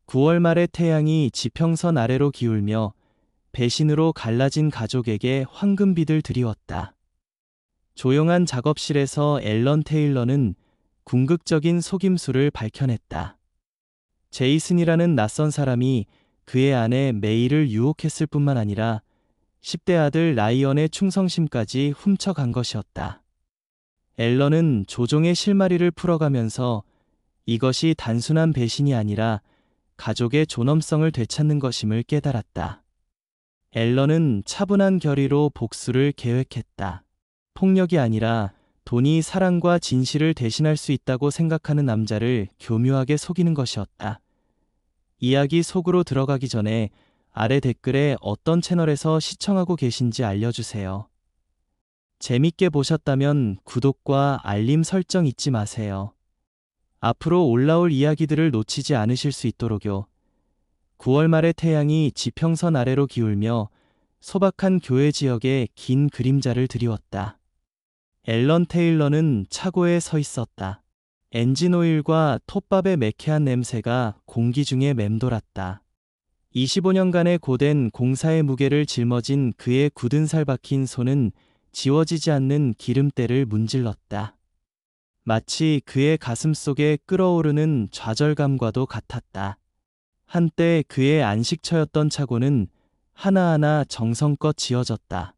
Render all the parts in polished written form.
9월 말의 태양이 지평선 아래로 기울며 배신으로 갈라진 가족에게 황금빛을 드리웠다. 조용한 작업실에서 앨런 테일러는 궁극적인 속임수를 밝혀냈다. 제이슨이라는 낯선 사람이 그의 아내 메이를 유혹했을 뿐만 아니라 10대 아들 라이언의 충성심까지 훔쳐간 것이었다. 앨런은 조종의 실마리를 풀어가면서 이것이 단순한 배신이 아니라 가족의 존엄성을 되찾는 것임을 깨달았다. 앨런은 차분한 결의로 복수를 계획했다. 폭력이 아니라 돈이 사랑과 진실을 대신할 수 있다고 생각하는 남자를 교묘하게 속이는 것이었다. 이야기 속으로 들어가기 전에 아래 댓글에 어떤 채널에서 시청하고 계신지 알려주세요. 재밌게 보셨다면 구독과 알림 설정 잊지 마세요. 앞으로 올라올 이야기들을 놓치지 않으실 수 있도록요. 9월 말의 태양이 지평선 아래로 기울며 소박한 교회 지역에 긴 그림자를 드리웠다. 앨런 테일러는 차고에 서 있었다. 엔진 오일과 톱밥의 매캐한 냄새가 공기 중에 맴돌았다. 25년간의 고된 공사의 무게를 짊어진 그의 굳은 살 박힌 손은 지워지지 않는 기름때를 문질렀다. 마치 그의 가슴 속에 끓어오르는 좌절감과도 같았다. 한때 그의 안식처였던 차고는 하나하나 정성껏 지어졌다.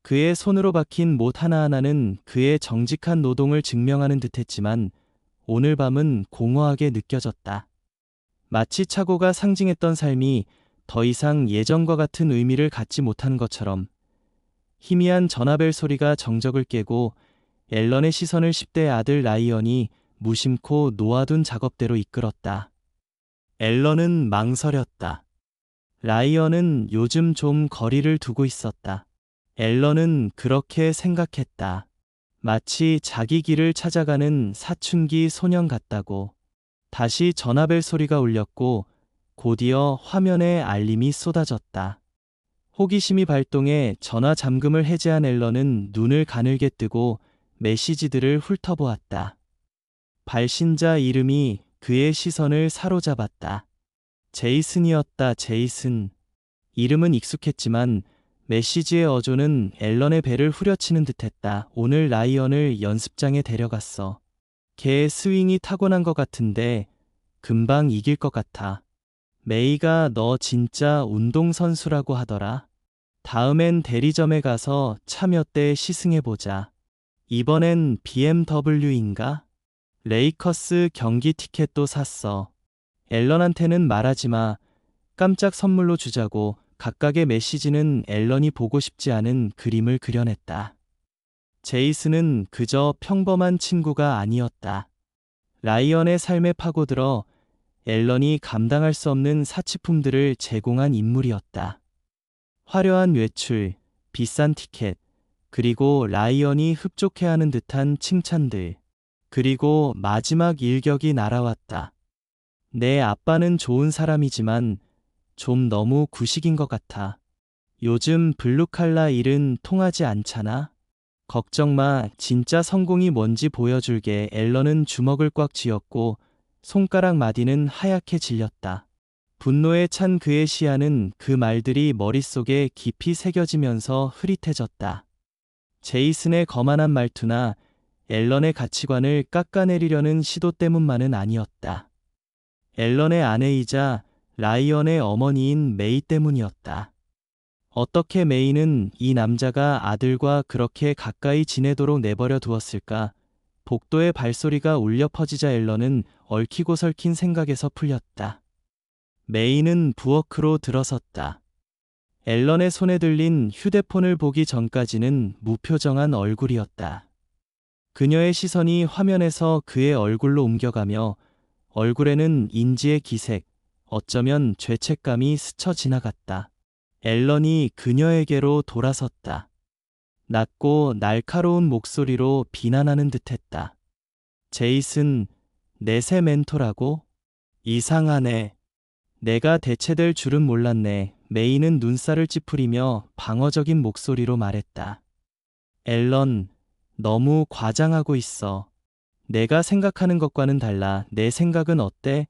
그의 손으로 박힌 못 하나하나는 그의 정직한 노동을 증명하는 듯했지만 오늘 밤은 공허하게 느껴졌다. 마치 차고가 상징했던 삶이 더 이상 예전과 같은 의미를 갖지 못하는 것처럼. 희미한 전화벨 소리가 정적을 깨고 앨런의 시선을 10대 아들 라이언이 무심코 놓아둔 작업대로 이끌었다. 앨런은 망설였다. 라이언은 요즘 좀 거리를 두고 있었다. 앨런은 그렇게 생각했다. 마치 자기 길을 찾아가는 사춘기 소년 같다고. 다시 전화벨 소리가 울렸고 곧이어 화면에 알림이 쏟아졌다. 호기심이 발동해 전화 잠금을 해제한 앨런은 눈을 가늘게 뜨고 메시지들을 훑어보았다. 발신자 이름이 그의 시선을 사로잡았다. 제이슨이었다. 제이슨. 이름은 익숙했지만 메시지의 어조는 앨런의 배를 후려치는 듯했다. 오늘 라이언을 연습장에 데려갔어. 걔의 스윙이 타고난 것 같은데 금방 이길 것 같아. 메이가 너 진짜 운동선수라고 하더라. 다음엔 대리점에 가서 차 몇 대 시승해보자. 이번엔 BMW인가? 레이커스 경기 티켓도 샀어. 앨런한테는 말하지 마. 깜짝 선물로 주자고. 각각의 메시지는 앨런이 보고 싶지 않은 그림을 그려냈다. 제이슨은 그저 평범한 친구가 아니었다. 라이언의 삶에 파고들어 앨런이 감당할 수 없는 사치품들을 제공한 인물이었다. 화려한 외출, 비싼 티켓, 그리고 라이언이 흡족해하는 듯한 칭찬들. 그리고 마지막 일격이 날아왔다. 내 아빠는 좋은 사람이지만 좀 너무 구식인 것 같아. 요즘 블루칼라 일은 통하지 않잖아? 걱정 마. 진짜 성공이 뭔지 보여줄게. 앨런은 주먹을 꽉 쥐었고 손가락 마디는 하얗게 질렸다. 분노에 찬 그의 시야는 그 말들이 머릿속에 깊이 새겨지면서 흐릿해졌다. 제이슨의 거만한 말투나 앨런의 가치관을 깎아내리려는 시도 때문만은 아니었다. 앨런의 아내이자 라이언의 어머니인 메이 때문이었다. 어떻게 메이는 이 남자가 아들과 그렇게 가까이 지내도록 내버려 두었을까? 복도의 발소리가 울려 퍼지자 앨런은 얽히고 설킨 생각에서 풀렸다. 메이는 부엌으로 들어섰다. 앨런의 손에 들린 휴대폰을 보기 전까지는 무표정한 얼굴이었다. 그녀의 시선이 화면에서 그의 얼굴로 옮겨가며 얼굴에는 인지의 기색, 어쩌면 죄책감이 스쳐 지나갔다. 앨런이 그녀에게로 돌아섰다. 낮고 날카로운 목소리로 비난하는 듯했다. 제이슨, 내 새 멘토라고? 이상하네. 내가 대체될 줄은 몰랐네. 메이는 눈살을 찌푸리며 방어적인 목소리로 말했다. 앨런, 너무 과장하고 있어. 내가 생각하는 것과는 달라. 내 생각은 어때?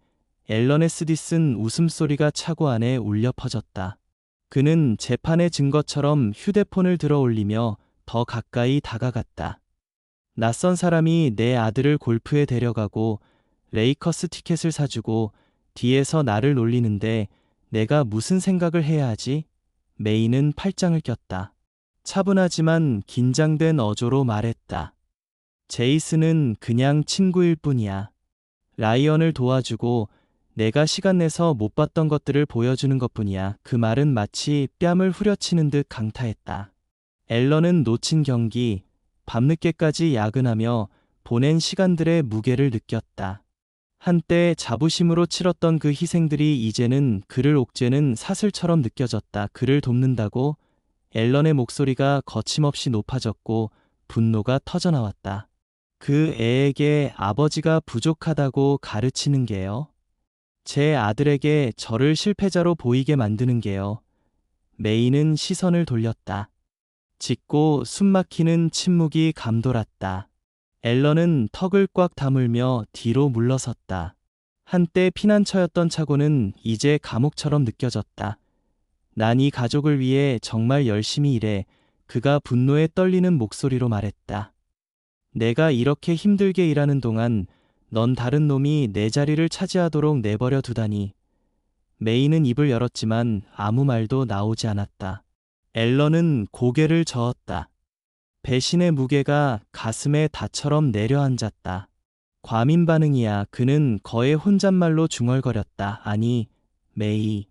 앨런의 스디슨 웃음소리가 차고 안에 울려 퍼졌다. 그는 재판의 증거처럼 휴대폰을 들어 올리며 더 가까이 다가갔다. 낯선 사람이 내 아들을 골프에 데려가고 레이커스 티켓을 사주고 뒤에서 나를 놀리는데 내가 무슨 생각을 해야 하지? 메이는 팔짱을 꼈다. 차분하지만 긴장된 어조로 말했다. 제이슨은 그냥 친구일 뿐이야. 라이언을 도와주고 내가 시간 내서 못 봤던 것들을 보여주는 것뿐이야. 그 말은 마치 뺨을 후려치는 듯 강타했다. 앨런은 놓친 경기, 밤늦게까지 야근하며 보낸 시간들의 무게를 느꼈다. 한때 자부심으로 치렀던 그 희생들이 이제는 그를 옥죄는 사슬처럼 느껴졌다. 그를 돕는다고? 앨런의 목소리가 거침없이 높아졌고 분노가 터져나왔다. 그 애에게 아버지가 부족하다고 가르치는 게요? 제 아들에게 저를 실패자로 보이게 만드는 게요. 메이는 시선을 돌렸다. 짙고 숨막히는 침묵이 감돌았다. 앨런은 턱을 꽉 다물며 뒤로 물러섰다. 한때 피난처였던 차고는 이제 감옥처럼 느껴졌다. 난 이 가족을 위해 정말 열심히 일해. 그가 분노에 떨리는 목소리로 말했다. 내가 이렇게 힘들게 일하는 동안 넌 다른 놈이 내 자리를 차지하도록 내버려 두다니. 메이는 입을 열었지만 아무 말도 나오지 않았다. 앨런은 고개를 저었다. 배신의 무게가 가슴에 닷처럼 내려앉았다. 과민 반응이야. 그는 거의 혼잣말로 중얼거렸다. 아니, 메이.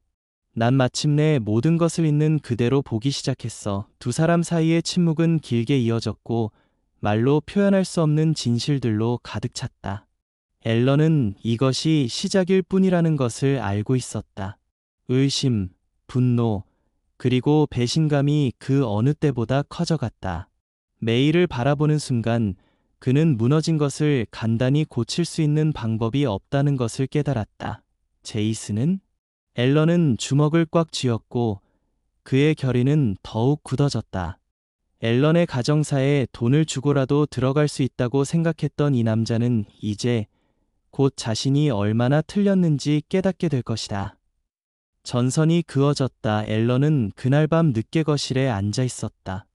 난 마침내 모든 것을 있는 그대로 보기 시작했어. 두 사람 사이의 침묵은 길게 이어졌고 말로 표현할 수 없는 진실들로 가득 찼다. 앨런은 이것이 시작일 뿐이라는 것을 알고 있었다. 의심, 분노, 그리고 배신감이 그 어느 때보다 커져갔다. 메이를 바라보는 순간 그는 무너진 것을 간단히 고칠 수 있는 방법이 없다는 것을 깨달았다. 제이슨은? 앨런은 주먹을 꽉 쥐었고 그의 결의는 더욱 굳어졌다. 앨런의 가정사에 돈을 주고라도 들어갈 수 있다고 생각했던 이 남자는 이제 곧 자신이 얼마나 틀렸는지 깨닫게 될 것이다. 전선이 그어졌다. 앨런은 그날 밤 늦게 거실에 앉아 있었다.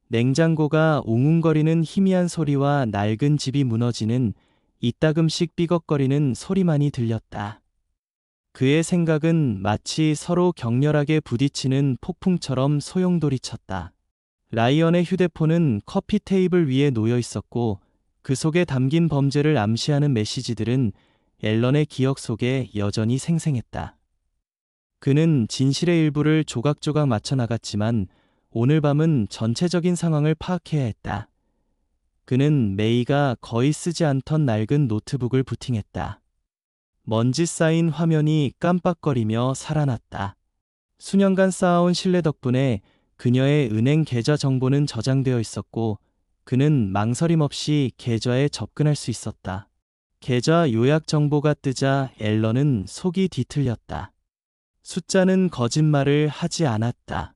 냉장고가 웅웅거리는 희미한 소리와 낡은 집이 무너지는 이따금씩 삐걱거리는 소리만이 들렸다. 그의 생각은 마치 서로 격렬하게 부딪히는 폭풍처럼 소용돌이쳤다. 라이언의 휴대폰은 커피 테이블 위에 놓여 있었고 그 속에 담긴 범죄를 암시하는 메시지들은 앨런의 기억 속에 여전히 생생했다. 그는 진실의 일부를 조각조각 맞춰 나갔지만 오늘 밤은 전체적인 상황을 파악해야 했다. 그는 메이가 거의 쓰지 않던 낡은 노트북을 부팅했다. 먼지 쌓인 화면이 깜빡거리며 살아났다. 수년간 쌓아온 신뢰 덕분에 그녀의 은행 계좌 정보는 저장되어 있었고 그는 망설임 없이 계좌에 접근할 수 있었다. 계좌 요약 정보가 뜨자 앨런은 속이 뒤틀렸다. 숫자는 거짓말을 하지 않았다.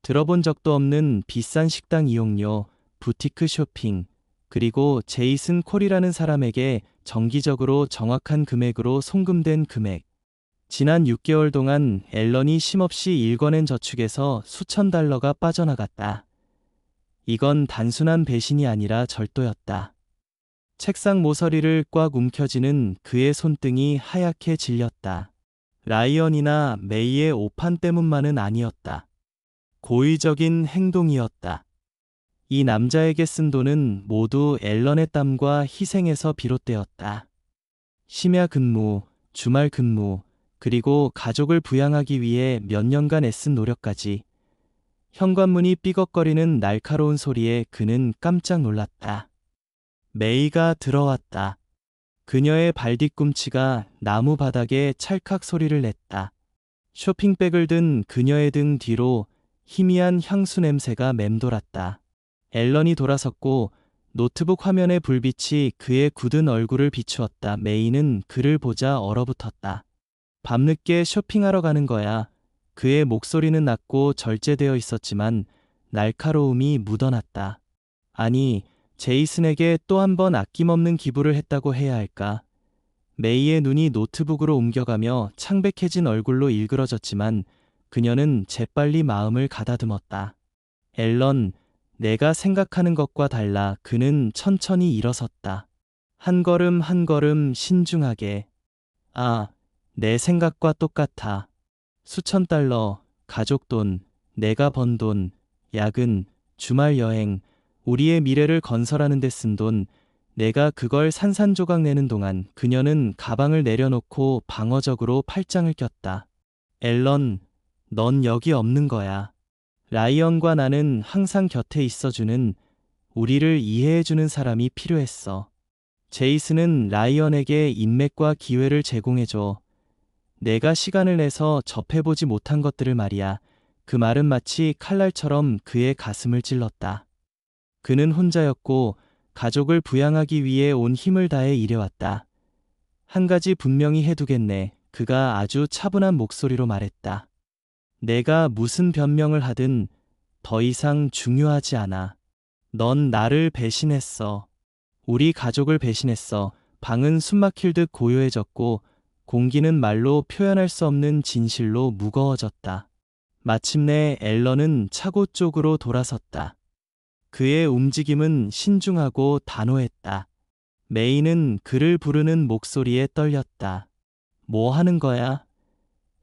들어본 적도 없는 비싼 식당 이용료, 부티크 쇼핑, 그리고 제이슨 콜이라는 사람에게 정기적으로 정확한 금액으로 송금된 금액. 지난 6개월 동안 앨런이 쉼없이 일궈낸 저축에서 수천 달러가 빠져나갔다. 이건 단순한 배신이 아니라 절도였다. 책상 모서리를 꽉 움켜쥐는 그의 손등이 하얗게 질렸다. 라이언이나 메이의 오판 때문만은 아니었다. 고의적인 행동이었다. 이 남자에게 쓴 돈은 모두 앨런의 땀과 희생에서 비롯되었다. 심야 근무, 주말 근무, 그리고 가족을 부양하기 위해 몇 년간 애쓴 노력까지. 현관문이 삐걱거리는 날카로운 소리에 그는 깜짝 놀랐다. 메이가 들어왔다. 그녀의 발뒤꿈치가 나무 바닥에 찰칵 소리를 냈다. 쇼핑백을 든 그녀의 등 뒤로 희미한 향수 냄새가 맴돌았다. 앨런이 돌아섰고 노트북 화면의 불빛이 그의 굳은 얼굴을 비추었다. 메이는 그를 보자 얼어붙었다. 밤늦게 쇼핑하러 가는 거야. 그의 목소리는 낮고 절제되어 있었지만 날카로움이 묻어났다. 아니, 제이슨에게 또 한 번 아낌없는 기부를 했다고 해야 할까? 메이의 눈이 노트북으로 옮겨가며 창백해진 얼굴로 일그러졌지만 그녀는 재빨리 마음을 가다듬었다. 앨런, 내가 생각하는 것과 달라. 그는 천천히 일어섰다. 한 걸음 한 걸음 신중하게. 아, 내 생각과 똑같아. 수천 달러, 가족 돈, 내가 번 돈, 야근, 주말 여행, 우리의 미래를 건설하는 데 쓴 돈, 내가 그걸 산산조각 내는 동안 그녀는 가방을 내려놓고 방어적으로 팔짱을 꼈다. 앨런, 넌 여기 없는 거야. 라이언과 나는 항상 곁에 있어주는, 우리를 이해해주는 사람이 필요했어. 제이슨은 라이언에게 인맥과 기회를 제공해줘. 내가 시간을 내서 접해보지 못한 것들을 말이야. 그 말은 마치 칼날처럼 그의 가슴을 찔렀다. 그는 혼자였고 가족을 부양하기 위해 온 힘을 다해 일해왔다. 한 가지 분명히 해두겠네. 그가 아주 차분한 목소리로 말했다. 내가 무슨 변명을 하든 더 이상 중요하지 않아. 넌 나를 배신했어. 우리 가족을 배신했어. 방은 숨막힐 듯 고요해졌고 공기는 말로 표현할 수 없는 진실로 무거워졌다. 마침내 앨런은 차고 쪽으로 돌아섰다. 그의 움직임은 신중하고 단호했다. 메이는 그를 부르는 목소리에 떨렸다. 뭐 하는 거야?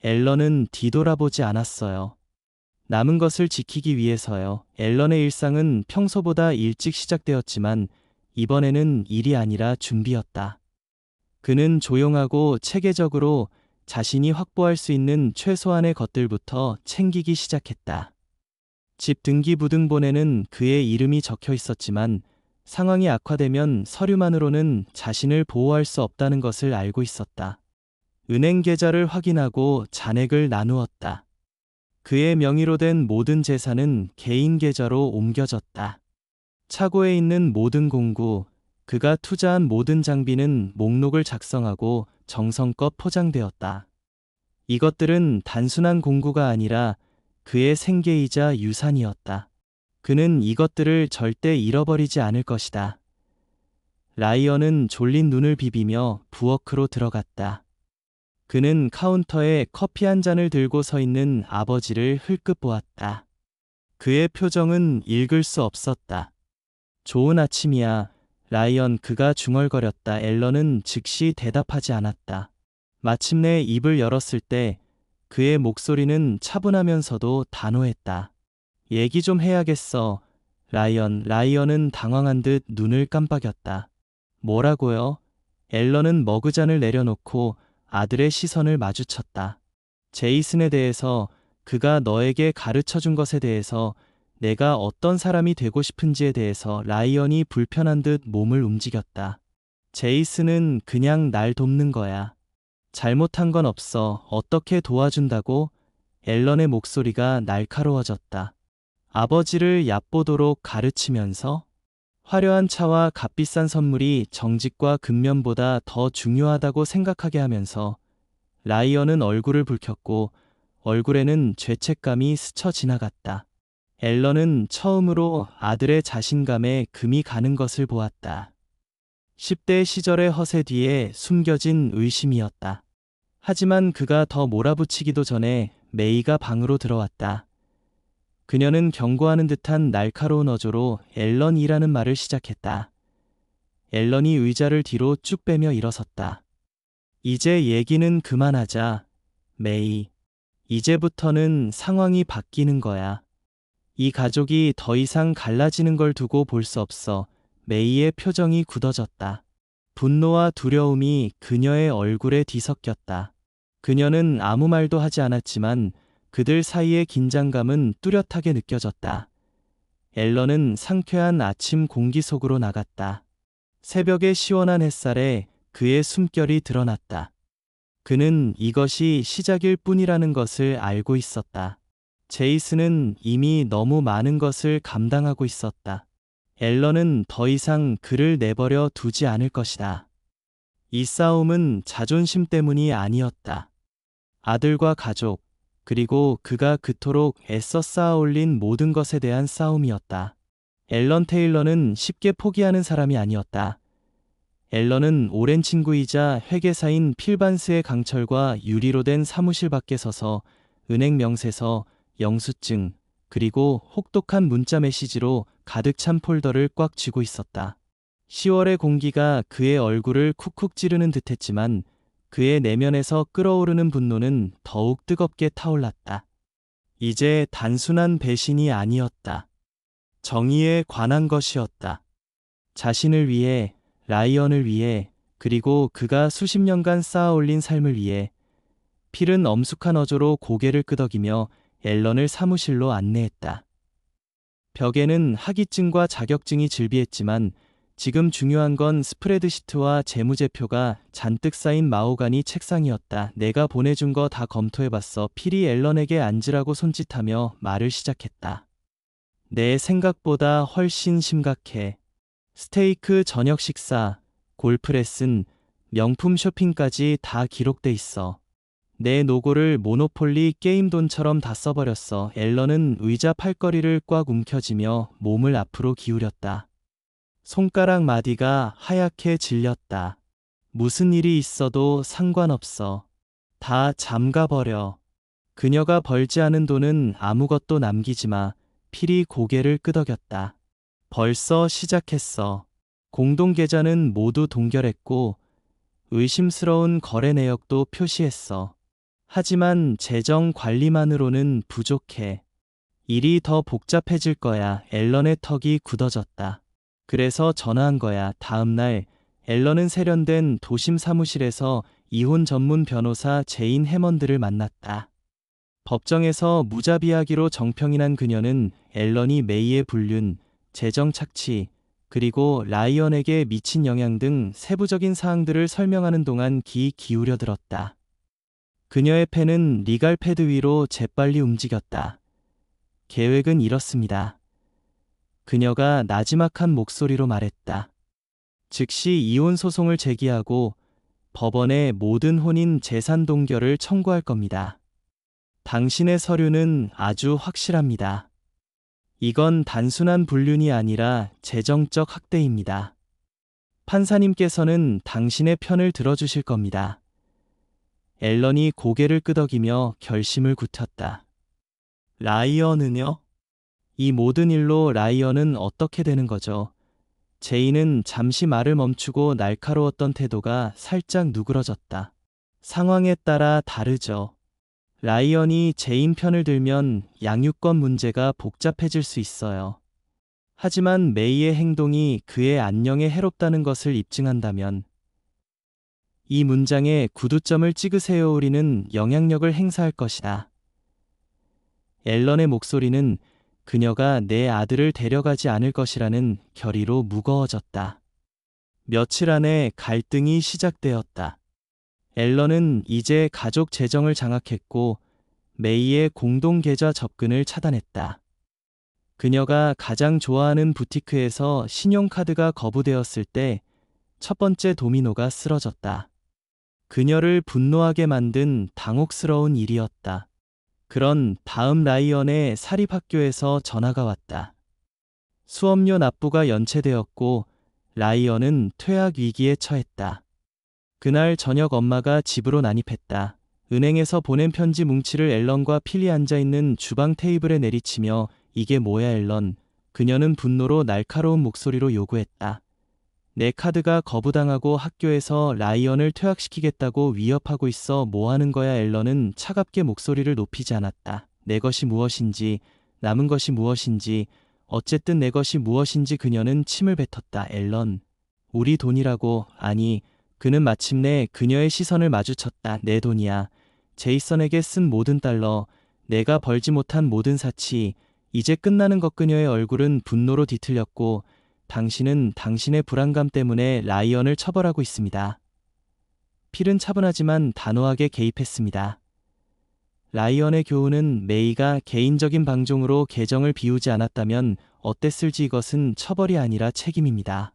앨런은 뒤돌아보지 않았어요. 남은 것을 지키기 위해서요. 앨런의 일상은 평소보다 일찍 시작되었지만 이번에는 일이 아니라 준비였다. 그는 조용하고 체계적으로 자신이 확보할 수 있는 최소한의 것들부터 챙기기 시작했다. 집 등기부등본에는 그의 이름이 적혀 있었지만 상황이 악화되면 서류만으로는 자신을 보호할 수 없다는 것을 알고 있었다. 은행 계좌를 확인하고 잔액을 나누었다. 그의 명의로 된 모든 재산은 개인 계좌로 옮겨졌다. 차고에 있는 모든 공구, 그가 투자한 모든 장비는 목록을 작성하고 정성껏 포장되었다. 이것들은 단순한 공구가 아니라 그의 생계이자 유산이었다. 그는 이것들을 절대 잃어버리지 않을 것이다. 라이언은 졸린 눈을 비비며 부엌으로 들어갔다. 그는 카운터에 커피 한 잔을 들고 서 있는 아버지를 흘끗 보았다. 그의 표정은 읽을 수 없었다. 좋은 아침이야, 라이언. 그가 중얼거렸다. 앨런은 즉시 대답하지 않았다. 마침내 입을 열었을 때 그의 목소리는 차분하면서도 단호했다. 얘기 좀 해야겠어, 라이언. 라이언은 당황한 듯 눈을 깜빡였다. 뭐라고요? 앨런은 머그잔을 내려놓고 아들의 시선을 마주쳤다. 제이슨에 대해서, 그가 너에게 가르쳐준 것에 대해서, 내가 어떤 사람이 되고 싶은지에 대해서. 라이언이 불편한 듯 몸을 움직였다. 제이슨은 그냥 날 돕는 거야. 잘못한 건 없어. 어떻게 도와준다고? 앨런의 목소리가 날카로워졌다. 아버지를 얕보도록 가르치면서? 화려한 차와 값비싼 선물이 정직과 근면보다 더 중요하다고 생각하게 하면서. 라이언은 얼굴을 붉혔고 얼굴에는 죄책감이 스쳐 지나갔다. 앨런은 처음으로 아들의 자신감에 금이 가는 것을 보았다. 10대 시절의 허세 뒤에 숨겨진 의심이었다. 하지만 그가 더 몰아붙이기도 전에 메이가 방으로 들어왔다. 그녀는 경고하는 듯한 날카로운 어조로 앨런이라는 말을 시작했다. 앨런이 의자를 뒤로 쭉 빼며 일어섰다. 이제 얘기는 그만하자, 메이. 이제부터는 상황이 바뀌는 거야. 이 가족이 더 이상 갈라지는 걸 두고 볼 수 없어. 메이의 표정이 굳어졌다. 분노와 두려움이 그녀의 얼굴에 뒤섞였다. 그녀는 아무 말도 하지 않았지만 그들 사이의 긴장감은 뚜렷하게 느껴졌다. 앨런은 상쾌한 아침 공기 속으로 나갔다. 새벽의 시원한 햇살에 그의 숨결이 드러났다. 그는 이것이 시작일 뿐이라는 것을 알고 있었다. 제이슨은 이미 너무 많은 것을 감당하고 있었다. 앨런은 더 이상 그를 내버려 두지 않을 것이다. 이 싸움은 자존심 때문이 아니었다. 아들과 가족, 그리고 그가 그토록 애써 쌓아올린 모든 것에 대한 싸움이었다. 앨런 테일러는 쉽게 포기하는 사람이 아니었다. 앨런은 오랜 친구이자 회계사인 필반스의 강철과 유리로 된 사무실 밖에 서서 은행 명세서, 영수증, 그리고 혹독한 문자 메시지로 가득 찬 폴더를 꽉 쥐고 있었다. 10월의 공기가 그의 얼굴을 쿡쿡 찌르는 듯했지만 그의 내면에서 끓어오르는 분노는 더욱 뜨겁게 타올랐다. 이제 단순한 배신이 아니었다. 정의에 관한 것이었다. 자신을 위해, 라이언을 위해, 그리고 그가 수십 년간 쌓아올린 삶을 위해. 필은 엄숙한 어조로 고개를 끄덕이며 앨런을 사무실로 안내했다. 벽에는 학위증과 자격증이 질비했지만 지금 중요한 건 스프레드시트와 재무제표가 잔뜩 쌓인 마호가니 책상이었다. 내가 보내준 거 다 검토해봤어. 필이 앨런에게 앉으라고 손짓하며 말을 시작했다. 내 생각보다 훨씬 심각해. 스테이크 저녁 식사, 골프 레슨, 명품 쇼핑까지 다 기록돼 있어. 내 노고를 모노폴리 게임 돈처럼 다 써버렸어. 앨런은 의자 팔걸이를 꽉 움켜쥐며 몸을 앞으로 기울였다. 손가락 마디가 하얗게 질렸다. 무슨 일이 있어도 상관없어. 다 잠가버려. 그녀가 벌지 않은 돈은 아무것도 남기지 마. 필이 고개를 끄덕였다. 벌써 시작했어. 공동계좌는 모두 동결했고 의심스러운 거래 내역도 표시했어. 하지만 재정 관리만으로는 부족해. 일이 더 복잡해질 거야. 앨런의 턱이 굳어졌다. 그래서 전화한 거야. 다음 날 앨런은 세련된 도심 사무실에서 이혼 전문 변호사 제인 해먼드를 만났다. 법정에서 무자비하기로 정평이 난 그녀는 앨런이 메이의 불륜, 재정 착취, 그리고 라이언에게 미친 영향 등 세부적인 사항들을 설명하는 동안 귀 기울여 들었다. 그녀의 펜은 리갈 패드 위로 재빨리 움직였다. 계획은 이렇습니다. 그녀가 나지막한 목소리로 말했다. 즉시 이혼 소송을 제기하고 법원에 모든 혼인 재산 동결을 청구할 겁니다. 당신의 서류는 아주 확실합니다. 이건 단순한 불륜이 아니라 재정적 학대입니다. 판사님께서는 당신의 편을 들어주실 겁니다. 앨런이 고개를 끄덕이며 결심을 굳혔다. 라이언은요? 이 모든 일로 라이언은 어떻게 되는 거죠? 제이는 잠시 말을 멈추고 날카로웠던 태도가 살짝 누그러졌다. 상황에 따라 다르죠. 라이언이 제인 편을 들면 양육권 문제가 복잡해질 수 있어요. 하지만 메이의 행동이 그의 안녕에 해롭다는 것을 입증한다면 이 문장에 구두점을 찍으세요. 우리는 영향력을 행사할 것이다. 앨런의 목소리는 그녀가 내 아들을 데려가지 않을 것이라는 결의로 무거워졌다. 며칠 안에 갈등이 시작되었다. 앨런은 이제 가족 재정을 장악했고 메이의 공동계좌 접근을 차단했다. 그녀가 가장 좋아하는 부티크에서 신용카드가 거부되었을 때 첫 번째 도미노가 쓰러졌다. 그녀를 분노하게 만든 당혹스러운 일이었다. 그런 다음 라이언의 사립학교에서 전화가 왔다. 수업료 납부가 연체되었고 라이언은 퇴학 위기에 처했다. 그날 저녁 엄마가 집으로 난입했다. 은행에서 보낸 편지 뭉치를 앨런과 필이 앉아있는 주방 테이블에 내리치며 이게 뭐야 앨런. 그녀는 분노로 날카로운 목소리로 요구했다. 내 카드가 거부당하고 학교에서 라이언을 퇴학시키겠다고 위협하고 있어 뭐 하는 거야 앨런은 차갑게 목소리를 높이지 않았다. 내 것이 무엇인지, 남은 것이 무엇인지, 어쨌든 내 것이 무엇인지. 그녀는 침을 뱉었다. 앨런, 우리 돈이라고. 아니, 그는 마침내 그녀의 시선을 마주쳤다. 내 돈이야. 제이슨에게 쓴 모든 달러, 내가 벌지 못한 모든 사치, 이제 끝나는 것. 그녀의 얼굴은 분노로 뒤틀렸고 당신은 당신의 불안감 때문에 라이언을 처벌하고 있습니다. 필은 차분하지만 단호하게 개입했습니다. 라이언의 교훈은 메이가 개인적인 방종으로 계정을 비우지 않았다면 어땠을지. 이것은 처벌이 아니라 책임입니다.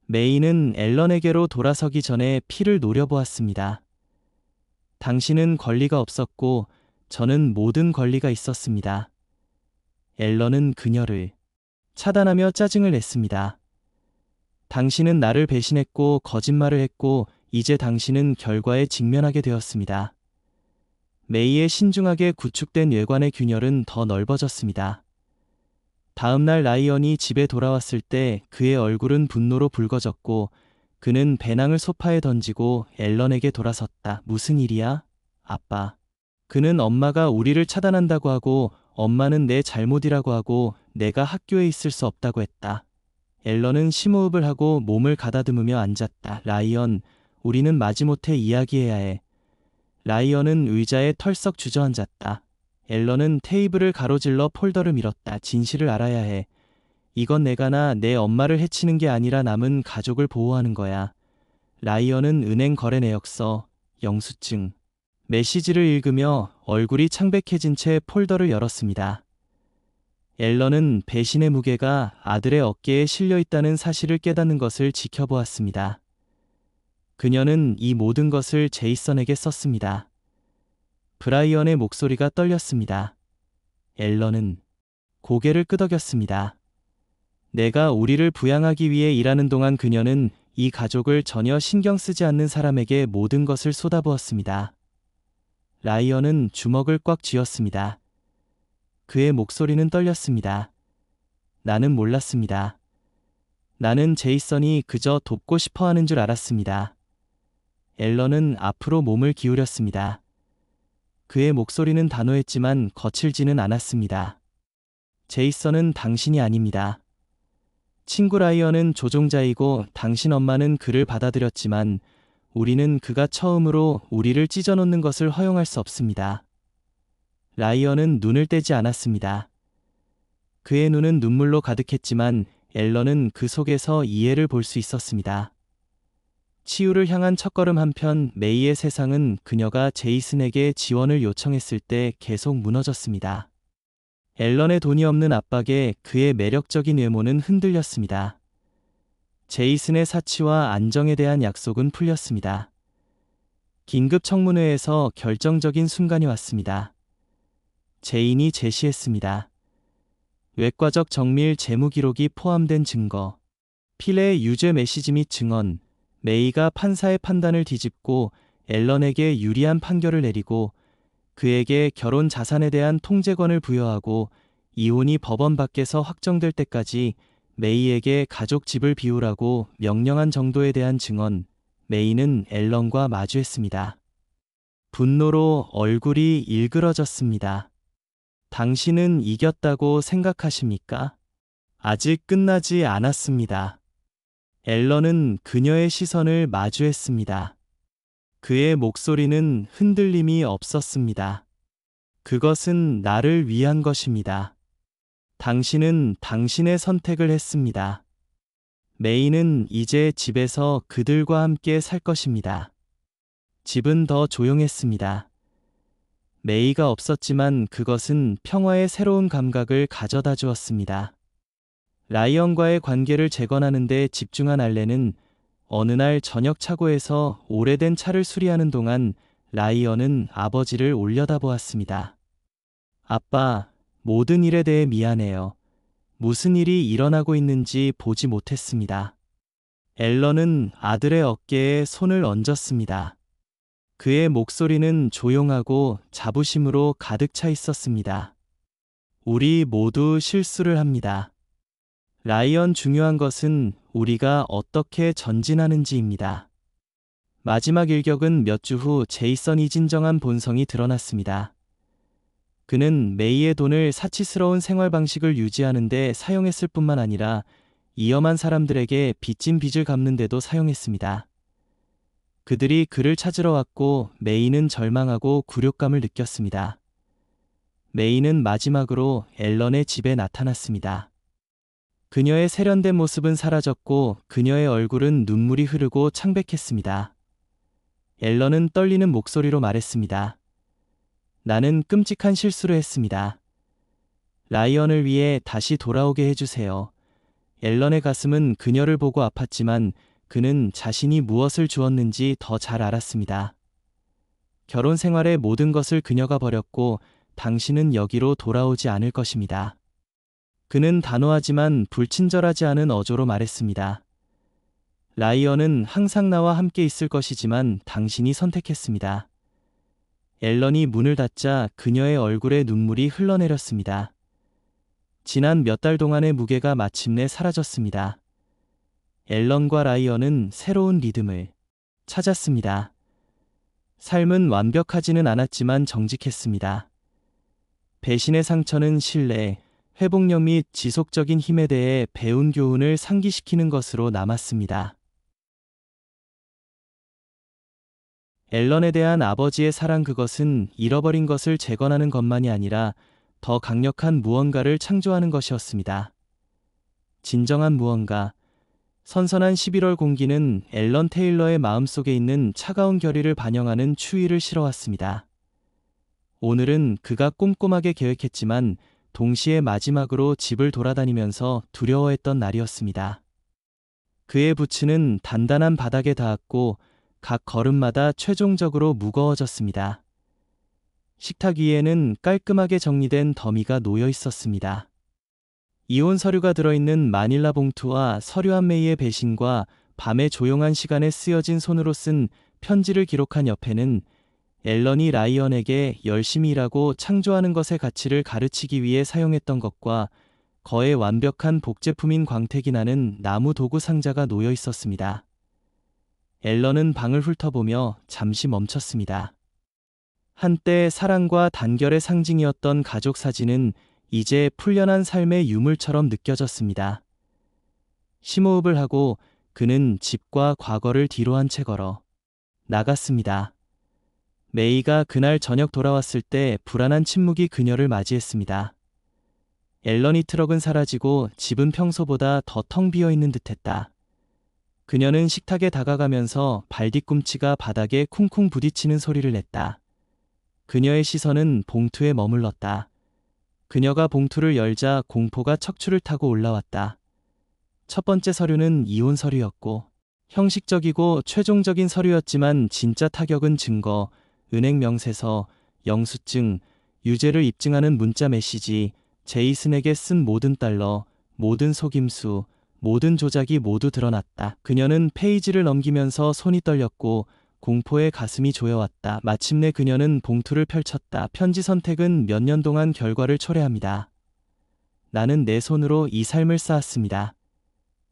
메이는 앨런에게로 돌아서기 전에 필을 노려보았습니다. 당신은 권리가 없었고 저는 모든 권리가 있었습니다. 앨런은 그녀를 차단하며 짜증을 냈습니다. 당신은 나를 배신했고 거짓말을 했고 이제 당신은 결과에 직면하게 되었습니다. 메이의 신중하게 구축된 외관의 균열은 더 넓어졌습니다. 다음 날 라이언이 집에 돌아왔을 때 그의 얼굴은 분노로 붉어졌고 그는 배낭을 소파에 던지고 앨런에게 돌아섰다. 무슨 일이야? 아빠. 그는 엄마가 우리를 차단한다고 하고 엄마는 내 잘못이라고 하고 내가 학교에 있을 수 없다고 했다. 앨런은 심호흡을 하고 몸을 가다듬으며 앉았다. 라이언, 우리는 마지못해 이야기해야 해. 라이언은 의자에 털썩 주저앉았다. 앨런은 테이블을 가로질러 폴더를 밀었다. 진실을 알아야 해. 이건 내가나 내 엄마를 해치는 게 아니라 남은 가족을 보호하는 거야. 라이언은 은행 거래 내역서, 영수증, 메시지를 읽으며 얼굴이 창백해진 채 폴더를 열었습니다. 앨런은 배신의 무게가 아들의 어깨에 실려 있다는 사실을 깨닫는 것을 지켜보았습니다. 그녀는 이 모든 것을 제이슨에게 썼습니다. 브라이언의 목소리가 떨렸습니다. 앨런은 고개를 끄덕였습니다. 내가 우리를 부양하기 위해 일하는 동안 그녀는 이 가족을 전혀 신경 쓰지 않는 사람에게 모든 것을 쏟아부었습니다. 라이언은 주먹을 꽉 쥐었습니다. 그의 목소리는 떨렸습니다. 나는 몰랐습니다. 나는 제이슨이 그저 돕고 싶어 하는 줄 알았습니다. 앨런은 앞으로 몸을 기울였습니다. 그의 목소리는 단호했지만 거칠지는 않았습니다. 제이슨은 당신이 아닙니다. 친구 라이언은 조종자이고 당신 엄마는 그를 받아들였지만 우리는 그가 처음으로 우리를 찢어놓는 것을 허용할 수 없습니다. 라이언은 눈을 떼지 않았습니다. 그의 눈은 눈물로 가득했지만 앨런은 그 속에서 이해를 볼 수 있었습니다. 치유를 향한 첫걸음 한편 메이의 세상은 그녀가 제이슨에게 지원을 요청했을 때 계속 무너졌습니다. 앨런의 돈이 없는 압박에 그의 매력적인 외모는 흔들렸습니다. 제이슨의 사치와 안정에 대한 약속은 풀렸습니다. 긴급 청문회에서 결정적인 순간이 왔습니다. 제인이 제시했습니다. 외과적 정밀 재무 기록이 포함된 증거, 필의 유죄 메시지 및 증언, 메이가 판사의 판단을 뒤집고 앨런에게 유리한 판결을 내리고 그에게 결혼 자산에 대한 통제권을 부여하고 이혼이 법원 밖에서 확정될 때까지 메이에게 가족 집을 비우라고 명령한 정도에 대한 증언, 메이는 앨런과 마주했습니다. 분노로 얼굴이 일그러졌습니다. 당신은 이겼다고 생각하십니까? 아직 끝나지 않았습니다. 앨런은 그녀의 시선을 마주했습니다. 그의 목소리는 흔들림이 없었습니다. 그것은 나를 위한 것입니다. 당신은 당신의 선택을 했습니다. 메이는 이제 집에서 그들과 함께 살 것입니다. 집은 더 조용했습니다. 메이가 없었지만 그것은 평화의 새로운 감각을 가져다 주었습니다. 라이언과의 관계를 재건하는 데 집중한 알렌은 어느 날 저녁 차고에서 오래된 차를 수리하는 동안 라이언은 아버지를 올려다보았습니다. 아빠, 모든 일에 대해 미안해요. 무슨 일이 일어나고 있는지 보지 못했습니다. 앨런은 아들의 어깨에 손을 얹었습니다. 그의 목소리는 조용하고 자부심으로 가득 차 있었습니다. 우리 모두 실수를 합니다. 라이언, 중요한 것은 우리가 어떻게 전진하는지입니다. 마지막 일격은 몇 주 후 제이슨이 진정한 본성이 드러났습니다. 그는 메이의 돈을 사치스러운 생활 방식을 유지하는 데 사용했을 뿐만 아니라 위험한 사람들에게 빚진 빚을 갚는 데도 사용했습니다. 그들이 그를 찾으러 왔고 메이는 절망하고 굴욕감을 느꼈습니다. 메이는 마지막으로 앨런의 집에 나타났습니다. 그녀의 세련된 모습은 사라졌고 그녀의 얼굴은 눈물이 흐르고 창백했습니다. 앨런은 떨리는 목소리로 말했습니다. 나는 끔찍한 실수를 했습니다. 라이언을 위해 다시 돌아오게 해주세요. 앨런의 가슴은 그녀를 보고 아팠지만 그는 자신이 무엇을 주었는지 더 잘 알았습니다. 결혼 생활의 모든 것을 그녀가 버렸고 당신은 여기로 돌아오지 않을 것입니다. 그는 단호하지만 불친절하지 않은 어조로 말했습니다. 라이언은 항상 나와 함께 있을 것이지만 당신이 선택했습니다. 앨런이 문을 닫자 그녀의 얼굴에 눈물이 흘러내렸습니다. 지난 몇 달 동안의 무게가 마침내 사라졌습니다. 앨런과 라이언은 새로운 리듬을 찾았습니다. 삶은 완벽하지는 않았지만 정직했습니다. 배신의 상처는 신뢰, 회복력 및 지속적인 힘에 대해 배운 교훈을 상기시키는 것으로 남았습니다. 앨런에 대한 아버지의 사랑, 그것은 잃어버린 것을 재건하는 것만이 아니라 더 강력한 무언가를 창조하는 것이었습니다. 진정한 무언가. 선선한 11월 공기는 앨런 테일러의 마음속에 있는 차가운 결의를 반영하는 추위를 실어왔습니다. 오늘은 그가 꼼꼼하게 계획했지만 동시에 마지막으로 집을 돌아다니면서 두려워했던 날이었습니다. 그의 부츠는 단단한 바닥에 닿았고 각 걸음마다 최종적으로 무거워졌습니다. 식탁 위에는 깔끔하게 정리된 더미가 놓여 있었습니다. 이혼 서류가 들어있는 마닐라 봉투와 서류 한 매의 배신과 밤의 조용한 시간에 쓰여진 손으로 쓴 편지를 기록한 옆에는 앨런이 라이언에게 열심히 일하고 창조하는 것의 가치를 가르치기 위해 사용했던 것과 거의 완벽한 복제품인 광택이 나는 나무 도구 상자가 놓여 있었습니다. 앨런은 방을 훑어보며 잠시 멈췄습니다. 한때 사랑과 단결의 상징이었던 가족 사진은 이제 풀려난 삶의 유물처럼 느껴졌습니다. 심호흡을 하고 그는 집과 과거를 뒤로 한 채 걸어 나갔습니다. 메이가 그날 저녁 돌아왔을 때 불안한 침묵이 그녀를 맞이했습니다. 앨런이 트럭은 사라지고 집은 평소보다 더 텅 비어 있는 듯했다. 그녀는 식탁에 다가가면서 발뒤꿈치가 바닥에 쿵쿵 부딪히는 소리를 냈다. 그녀의 시선은 봉투에 머물렀다. 그녀가 봉투를 열자 공포가 척추를 타고 올라왔다. 첫 번째 서류는 이혼 서류였고, 형식적이고 최종적인 서류였지만 진짜 타격은 증거, 은행 명세서, 영수증, 유죄를 입증하는 문자 메시지, 제이슨에게 쓴 모든 달러, 모든 속임수, 모든 조작이 모두 드러났다. 그녀는 페이지를 넘기면서 손이 떨렸고 공포에 가슴이 조여왔다. 마침내 그녀는 봉투를 펼쳤다. 편지 선택은 몇 년 동안 결과를 초래합니다. 나는 내 손으로 이 삶을 쌓았습니다.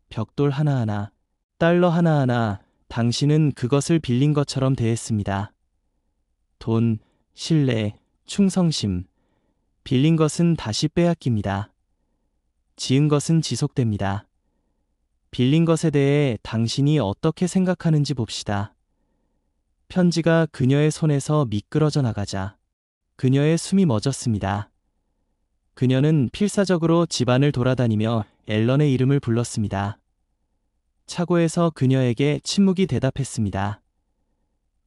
벽돌 하나하나, 달러 하나하나, 당신은 그것을 빌린 것처럼 대했습니다. 돈, 신뢰, 충성심. 빌린 것은 다시 빼앗깁니다. 지은 것은 지속됩니다. 빌린 것에 대해 당신이 어떻게 생각하는지 봅시다. 편지가 그녀의 손에서 미끄러져 나가자 그녀의 숨이 멎었습니다. 그녀는 필사적으로 집안을 돌아다니며 앨런의 이름을 불렀습니다. 차고에서 그녀에게 침묵이 대답했습니다.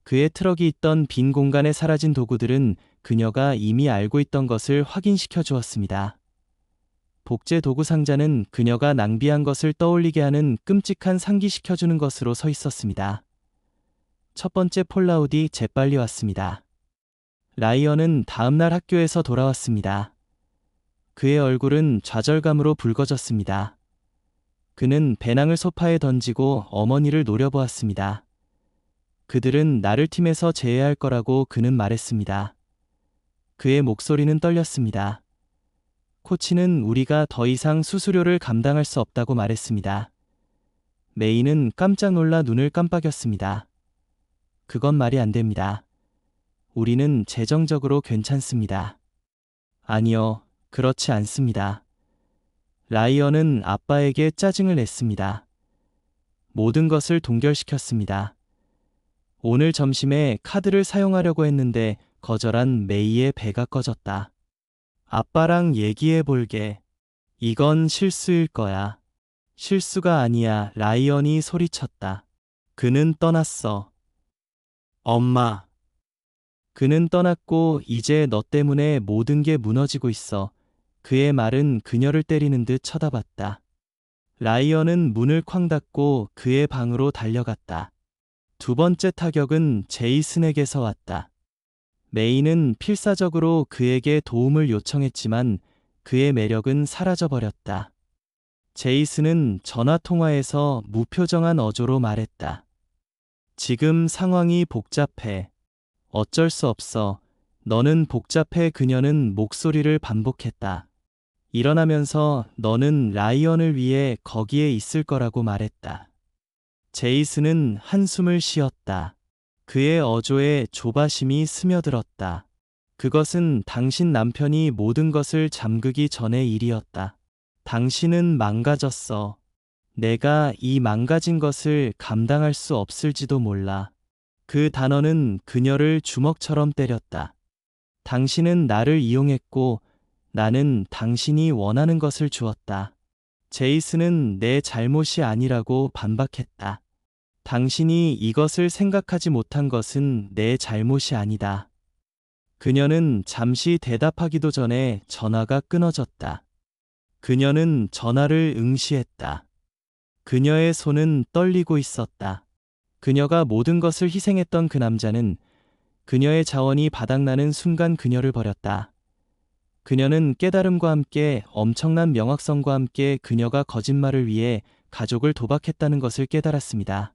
그의 트럭이 있던 빈 공간에 사라진 도구들은 그녀가 이미 알고 있던 것을 확인시켜 주었습니다. 복제 도구 상자는 그녀가 낭비한 것을 떠올리게 하는 끔찍한 상기시켜주는 것으로 서 있었습니다. 첫 번째 폴라웃이 재빨리 왔습니다. 라이언은 다음날 학교에서 돌아왔습니다. 그의 얼굴은 좌절감으로 붉어졌습니다. 그는 배낭을 소파에 던지고 어머니를 노려보았습니다. 그들은 나를 팀에서 제외할 거라고 그는 말했습니다. 그의 목소리는 떨렸습니다. 코치는 우리가 더 이상 수수료를 감당할 수 없다고 말했습니다. 메이는 깜짝 놀라 눈을 깜빡였습니다. 그건 말이 안 됩니다. 우리는 재정적으로 괜찮습니다. 아니요, 그렇지 않습니다. 라이언은 아빠에게 짜증을 냈습니다. 모든 것을 동결시켰습니다. 오늘 점심에 카드를 사용하려고 했는데 거절한 메이의 배가 꺼졌다. 아빠랑 얘기해 볼게. 이건 실수일 거야. 실수가 아니야. 라이언이 소리쳤다. 그는 떠났어. 엄마. 그는 떠났고 이제 너 때문에 모든 게 무너지고 있어. 그의 말은 그녀를 때리는 듯 쳐다봤다. 라이언은 문을 쾅 닫고 그의 방으로 달려갔다. 두 번째 타격은 제이슨에게서 왔다. 메이는 필사적으로 그에게 도움을 요청했지만 그의 매력은 사라져버렸다. 제이슨은 전화 통화에서 무표정한 어조로 말했다. 지금 상황이 복잡해. 어쩔 수 없어. 너는 복잡해. 그녀는 목소리를 반복했다. 일어나면서 너는 라이언을 위해 거기에 있을 거라고 말했다. 제이슨은 한숨을 쉬었다. 그의 어조에 조바심이 스며들었다. 그것은 당신 남편이 모든 것을 잠그기 전의 일이었다. 당신은 망가졌어. 내가 이 망가진 것을 감당할 수 없을지도 몰라. 그 단어는 그녀를 주먹처럼 때렸다. 당신은 나를 이용했고 나는 당신이 원하는 것을 주었다. 제이슨은 내 잘못이 아니라고 반박했다. 당신이 이것을 생각하지 못한 것은 내 잘못이 아니다. 그녀는 잠시 대답하기도 전에 전화가 끊어졌다. 그녀는 전화를 응시했다. 그녀의 손은 떨리고 있었다. 그녀가 모든 것을 희생했던 그 남자는 그녀의 자원이 바닥나는 순간 그녀를 버렸다. 그녀는 깨달음과 함께 엄청난 명확성과 함께 그녀가 거짓말을 위해 가족을 도박했다는 것을 깨달았습니다.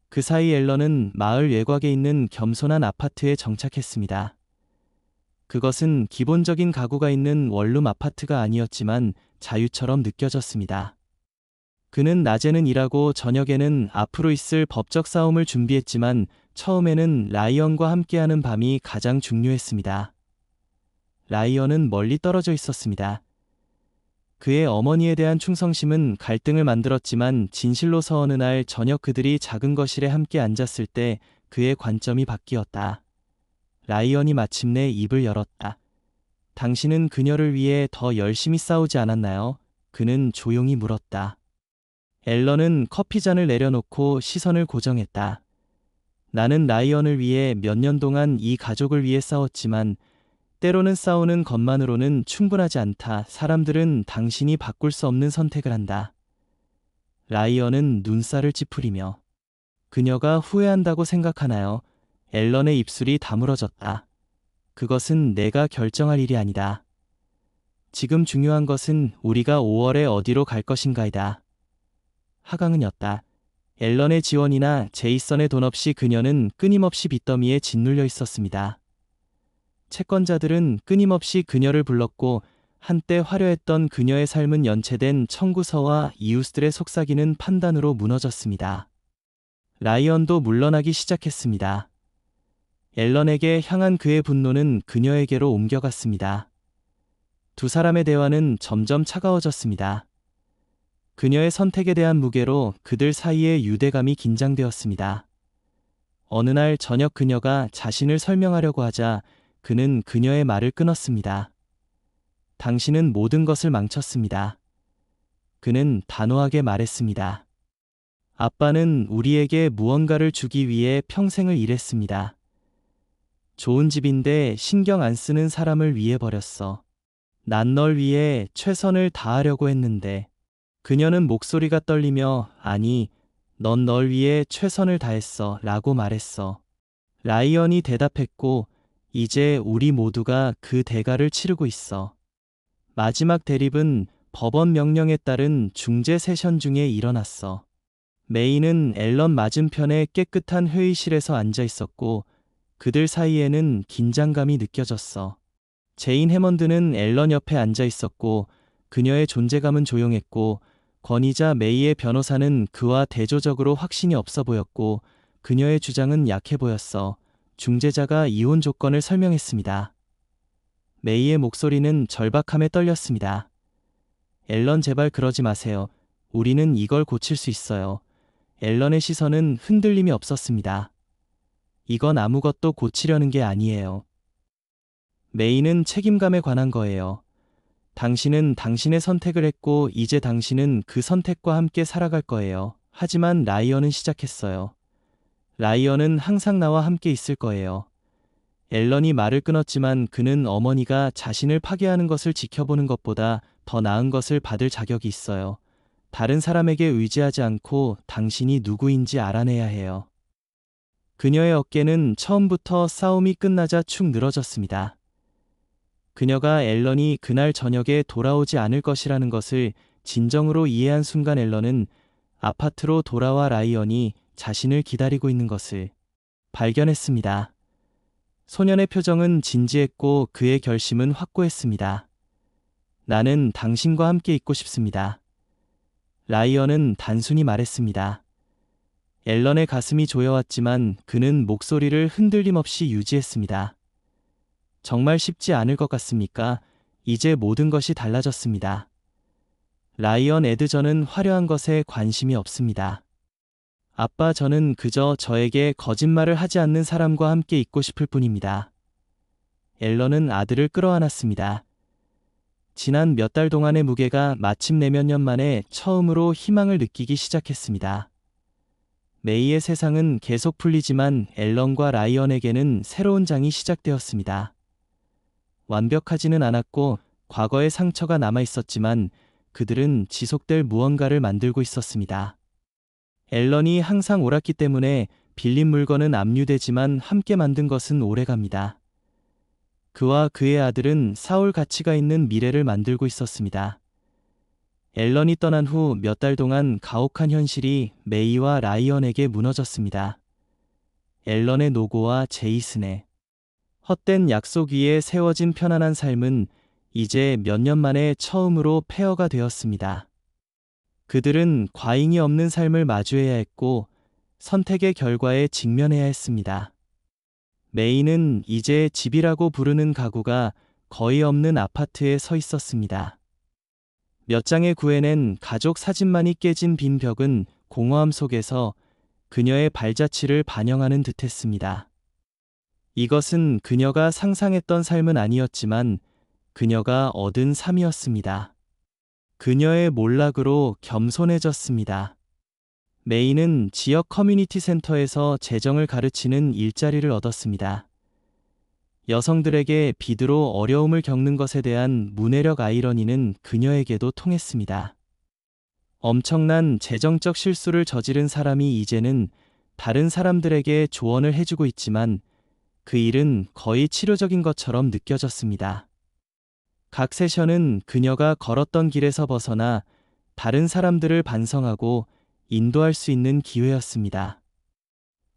그 사이 앨런은 마을 외곽에 있는 겸손한 아파트에 정착했습니다. 그것은 기본적인 가구가 있는 원룸 아파트가 아니었지만 자유처럼 느껴졌습니다. 그는 낮에는 일하고 저녁에는 앞으로 있을 법적 싸움을 준비했지만 처음에는 라이언과 함께하는 밤이 가장 중요했습니다. 라이언은 멀리 떨어져 있었습니다. 그의 어머니에 대한 충성심은 갈등을 만들었지만 진실로서 어느 날 저녁 그들이 작은 거실에 함께 앉았을 때 그의 관점이 바뀌었다. 라이언이 마침내 입을 열었다. 당신은 그녀를 위해 더 열심히 싸우지 않았나요? 그는 조용히 물었다. 앨런은 커피잔을 내려놓고 시선을 고정했다. 나는 라이언을 위해 몇 년 동안 이 가족을 위해 싸웠지만 때로는 싸우는 것만으로는 충분하지 않다. 사람들은 당신이 바꿀 수 없는 선택을 한다. 라이언은 눈살을 찌푸리며 그녀가 후회한다고 생각하나요? 앨런의 입술이 다물어졌다. 그것은 내가 결정할 일이 아니다. 지금 중요한 것은 우리가 5월에 어디로 갈 것인가이다. 하강은였다. 앨런의 지원이나 제이슨의 돈 없이 그녀는 끊임없이 빚더미에 짓눌려 있었습니다. 채권자들은 끊임없이 그녀를 불렀고 한때 화려했던 그녀의 삶은 연체된 청구서와 이웃들의 속삭이는 판단으로 무너졌습니다. 라이언도 물러나기 시작했습니다. 앨런에게 향한 그의 분노는 그녀에게로 옮겨갔습니다. 두 사람의 대화는 점점 차가워졌습니다. 그녀의 선택에 대한 무게로 그들 사이의 유대감이 긴장되었습니다. 어느 날 저녁 그녀가 자신을 설명하려고 하자 그는 그녀의 말을 끊었습니다. 당신은 모든 것을 망쳤습니다. 그는 단호하게 말했습니다. 아빠는 우리에게 무언가를 주기 위해 평생을 일했습니다. 좋은 집인데 신경 안 쓰는 사람을 위해 버렸어. 난 널 위해 최선을 다하려고 했는데. 그녀는 목소리가 떨리며 아니, 넌 널 위해 최선을 다했어 라고 말했어. 라이언이 대답했고 이제 우리 모두가 그 대가를 치르고 있어. 마지막 대립은 법원 명령에 따른 중재 세션 중에 일어났어. 메이는 앨런 맞은편에 깨끗한 회의실에서 앉아 있었고 그들 사이에는 긴장감이 느껴졌어. 제인 해먼드는 앨런 옆에 앉아 있었고 그녀의 존재감은 조용했고 권위자 메이의 변호사는 그와 대조적으로 확신이 없어 보였고 그녀의 주장은 약해 보였어. 중재자가 이혼 조건을 설명했습니다. 메이의 목소리는 절박함에 떨렸습니다. 앨런 제발 그러지 마세요. 우리는 이걸 고칠 수 있어요. 앨런의 시선은 흔들림이 없었습니다. 이건 아무것도 고치려는 게 아니에요. 메이는 책임감에 관한 거예요. 당신은 당신의 선택을 했고 이제 당신은 그 선택과 함께 살아갈 거예요. 하지만 라이언은 시작했어요. 라이언은 항상 나와 함께 있을 거예요. 앨런이 말을 끊었지만 그는 어머니가 자신을 파괴하는 것을 지켜보는 것보다 더 나은 것을 받을 자격이 있어요. 다른 사람에게 의지하지 않고 당신이 누구인지 알아내야 해요. 그녀의 어깨는 처음부터 싸움이 끝나자 축 늘어졌습니다. 그녀가 앨런이 그날 저녁에 돌아오지 않을 것이라는 것을 진정으로 이해한 순간 앨런은 아파트로 돌아와 라이언이 자신을 기다리고 있는 것을 발견했습니다. 소년의 표정은 진지했고 그의 결심은 확고했습니다. 나는 당신과 함께 있고 싶습니다. 라이언은 단순히 말했습니다. 앨런의 가슴이 조여왔지만 그는 목소리를 흔들림 없이 유지했습니다. 정말 쉽지 않을 것 같습니까? 이제 모든 것이 달라졌습니다. 라이언 에드저는 화려한 것에 관심이 없습니다. 아빠, 저는 그저 저에게 거짓말을 하지 않는 사람과 함께 있고 싶을 뿐입니다. 앨런은 아들을 끌어안았습니다. 지난 몇 달 동안의 무게가 마침내 몇 년 만에 처음으로 희망을 느끼기 시작했습니다. 메이의 세상은 계속 풀리지만 앨런과 라이언에게는 새로운 장이 시작되었습니다. 완벽하지는 않았고 과거의 상처가 남아 있었지만 그들은 지속될 무언가를 만들고 있었습니다. 앨런이 항상 옳았기 때문에 빌린 물건은 압류되지만 함께 만든 것은 오래갑니다. 그와 그의 아들은 싸울 가치가 있는 미래를 만들고 있었습니다. 앨런이 떠난 후 몇 달 동안 가혹한 현실이 메이와 라이언에게 무너졌습니다. 앨런의 노고와 제이슨의 헛된 약속 위에 세워진 편안한 삶은 이제 몇 년 만에 처음으로 폐허가 되었습니다. 그들은 과잉이 없는 삶을 마주해야 했고 선택의 결과에 직면해야 했습니다. 메이는 이제 집이라고 부르는 가구가 거의 없는 아파트에 서 있었습니다. 몇 장의 구해낸 가족 사진만이 깨진 빈 벽은 공허함 속에서 그녀의 발자취를 반영하는 듯했습니다. 이것은 그녀가 상상했던 삶은 아니었지만 그녀가 얻은 삶이었습니다. 그녀의 몰락으로 겸손해졌습니다. 메이는 지역 커뮤니티 센터에서 재정을 가르치는 일자리를 얻었습니다. 여성들에게 빚으로 어려움을 겪는 것에 대한 문해력 아이러니는 그녀에게도 통했습니다. 엄청난 재정적 실수를 저지른 사람이 이제는 다른 사람들에게 조언을 해주고 있지만 그 일은 거의 치료적인 것처럼 느껴졌습니다. 각 세션은 그녀가 걸었던 길에서 벗어나 다른 사람들을 반성하고 인도할 수 있는 기회였습니다.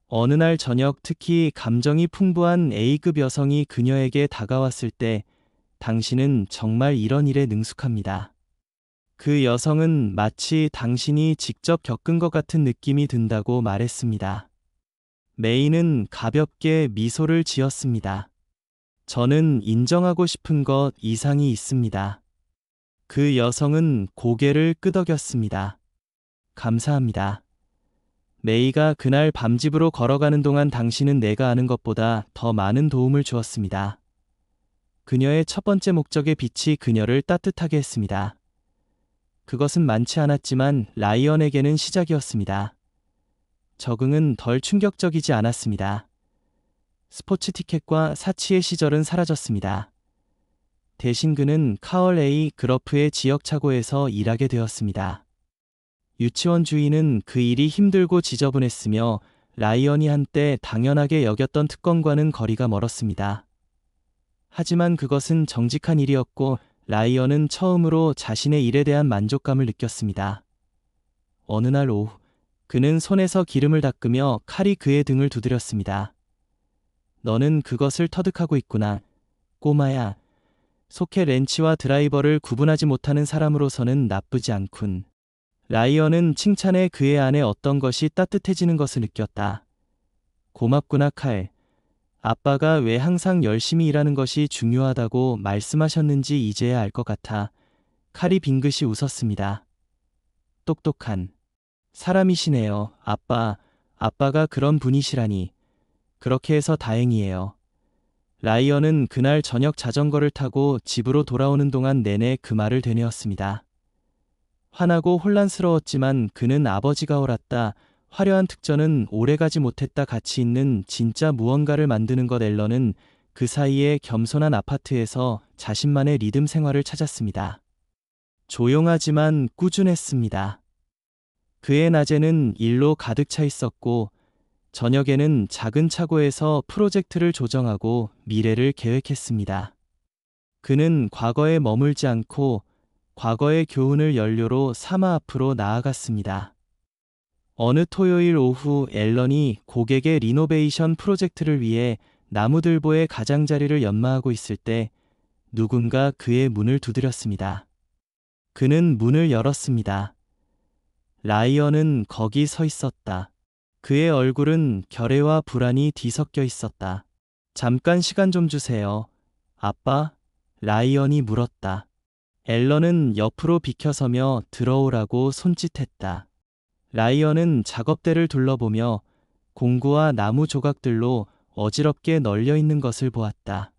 어느 날 저녁, 특히 감정이 풍부한 A급 여성이 그녀에게 다가왔을 때 당신은 정말 이런 일에 능숙합니다. 그 여성은 마치 당신이 직접 겪은 것 같은 느낌이 든다고 말했습니다. 메이는 가볍게 미소를 지었습니다. 저는 인정하고 싶은 것 이상이 있습니다. 그 여성은 고개를 끄덕였습니다. 감사합니다. 메이가 그날 밤집으로 걸어가는 동안 당신은 내가 아는 것보다 더 많은 도움을 주었습니다. 그녀의 첫 번째 목적의 빛이 그녀를 따뜻하게 했습니다. 그것은 많지 않았지만 라이언에게는 시작이었습니다. 적응은 덜 충격적이지 않았습니다. 스포츠 티켓과 사치의 시절은 사라졌습니다. 대신 그는 카얼 A 그러프의 지역 차고에서 일하게 되었습니다. 유치원 주인은 그 일이 힘들고 지저분했으며 라이언이 한때 당연하게 여겼던 특권과는 거리가 멀었습니다. 하지만 그것은 정직한 일이었고 라이언은 처음으로 자신의 일에 대한 만족감을 느꼈습니다. 어느 날 오후 그는 손에서 기름을 닦으며 칼이 그의 등을 두드렸습니다. 너는 그것을 터득하고 있구나. 꼬마야. 속해 렌치와 드라이버를 구분하지 못하는 사람으로서는 나쁘지 않군. 라이언은 칭찬에 그의 안에 어떤 것이 따뜻해지는 것을 느꼈다. 고맙구나, 칼. 아빠가 왜 항상 열심히 일하는 것이 중요하다고 말씀하셨는지 이제야 알 것 같아. 칼이 빙긋이 웃었습니다. 똑똑한 사람이시네요, 아빠. 아빠가 그런 분이시라니. 그렇게 해서 다행이에요. 라이언은 그날 저녁 자전거를 타고 집으로 돌아오는 동안 내내 그 말을 되뇌었습니다. 화나고 혼란스러웠지만 그는 아버지가 옳았다. 화려한 특전은 오래가지 못했다. 가치 있는 진짜 무언가를 만드는 것. 앨런은 그 사이에 겸손한 아파트에서 자신만의 리듬 생활을 찾았습니다. 조용하지만 꾸준했습니다. 그의 낮에는 일로 가득 차 있었고 저녁에는 작은 차고에서 프로젝트를 조정하고 미래를 계획했습니다. 그는 과거에 머물지 않고 과거의 교훈을 연료로 삼아 앞으로 나아갔습니다. 어느 토요일 오후 앨런이 고객의 리노베이션 프로젝트를 위해 나무들보의 가장자리를 연마하고 있을 때 누군가 그의 문을 두드렸습니다. 그는 문을 열었습니다. 라이언은 거기 서 있었다. 그의 얼굴은 결의와 불안이 뒤섞여 있었다. 잠깐 시간 좀 주세요. 아빠? 라이언이 물었다. 앨런은 옆으로 비켜서며 들어오라고 손짓했다. 라이언은 작업대를 둘러보며 공구와 나무 조각들로 어지럽게 널려 있는 것을 보았다.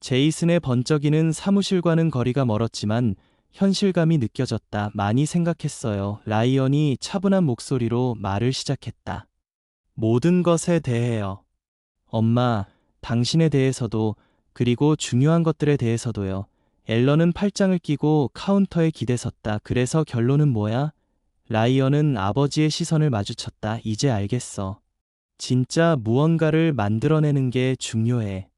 제이슨의 번쩍이는 사무실과는 거리가 멀었지만 현실감이 느껴졌다. 많이 생각했어요. 라이언이 차분한 목소리로 말을 시작했다. 모든 것에 대해요. 엄마, 당신에 대해서도, 그리고 중요한 것들에 대해서도요. 앨런은 팔짱을 끼고 카운터에 기대섰다. 그래서 결론은 뭐야? 라이언은 아버지의 시선을 마주쳤다. 이제 알겠어. 진짜 무언가를 만들어내는 게 중요해.